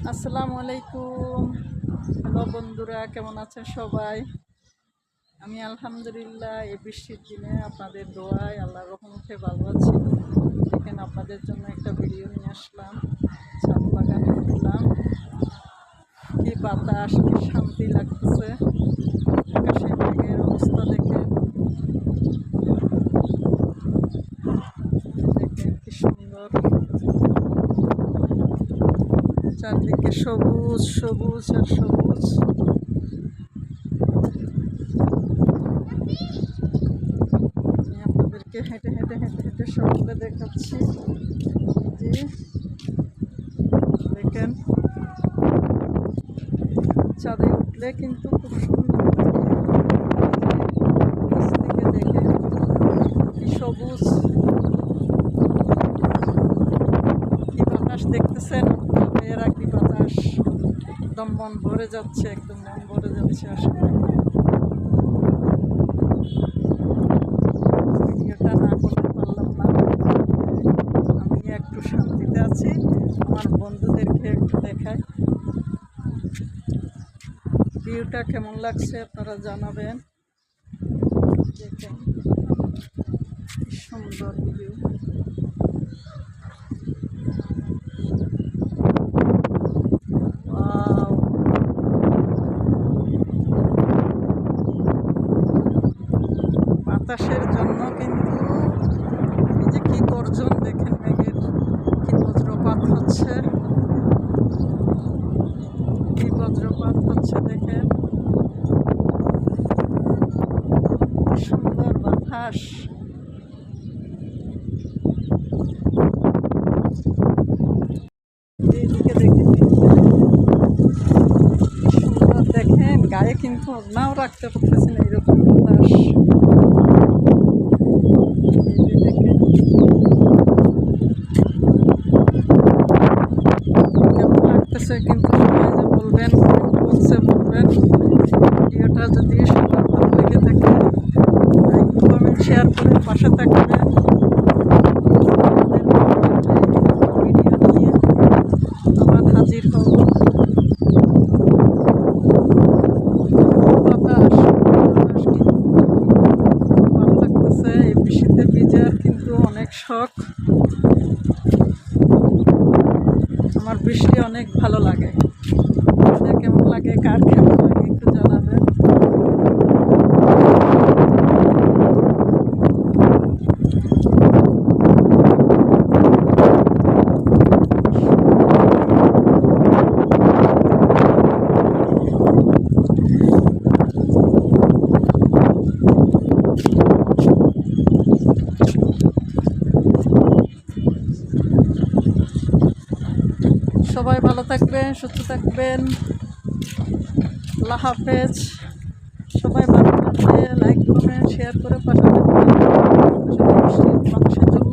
আসসালামু আলাইকুম। হ্যালো বন্ধুরা, কেমন আছেন সবাই? আমি আলহামদুলিল্লাহ এই বৃষ্টির দিনে আপনাদের দোয়ায় আল্লাহর রহমতে ভালো আছি। দেখেন, আপনাদের জন্য একটা ভিডিও নিয়ে আসলাম। ছাদ বাগানে উঠলাম, কি বাতাস, কি শান্তি লাগতেছে। আকাশের মেঘের অবস্থা দেখেন, দেখেন কি সুন্দর। চারদিকে সবুজ সবুজ আর সবুজ। আমি আপনাদেরকে হেঁটে হেঁটে হেঁটে হেঁটে সবগুলো দেখাচ্ছি। যে দেখেন, ছাদে উঠলে কিন্তু খুব সুন্দর লাগে। নিচ থেকে দেখে কি সবুজ, কি বাতাস দেখতেছেন এরা, কি বাতাস। একদম মন ভরে যাচ্ছে, একদম মন ভরে যাচ্ছে। আসলে ভিডিওটা না করতে পারলাম না। আমি একটু শান্তিতে আছি, আমার বন্ধুদেরকে একটু দেখাই। ভিউটা কেমন লাগছে আপনারা জানাবেন। দেখেন কি সুন্দর ভিউ। ওয়াও, বাতাসের জন্য কিন্তু এই যে কি গর্জন, দেখেন মেঘের কি বজ্রপাত হচ্ছে, কি বজ্রপাত হচ্ছে। দেখেন কি সুন্দর বাতাস। এইদিকে দেখেন, কি সুন্দর। দেখেন গায়ে কিন্তু নাও রাখতে পারতেছি না, এরকম বাতাস। এই যে দেখেন কেমন লাগতেছে, কিন্তু সবাই যে বলবেন, বলছে বলবেন। ভিডিওটা যদি সবার ভালো লেগে থাকে, লাইক কমেন্ট শেয়ার করে পাশে থাকবেন। ভিডিও নিয়ে আবার হাজির হব। বাতাস বাতাস কিন্তু ভালো লাগতেছে। এই বৃষ্টিতে ভিজার কিন্তু অনেক শখ। আমার বৃষ্টি অনেক ভালো লাগে। কেমন লাগে, কার কেমন লাগে একটু জানাবেন। সবাই ভালো থাকবেন, সুস্থ থাকবেন। আল্লাহ হাফেজ। সবাই ভালো থাকবে, লাইক কমেন্ট শেয়ার করে পাশে থাকবেন। মানুষের জন্য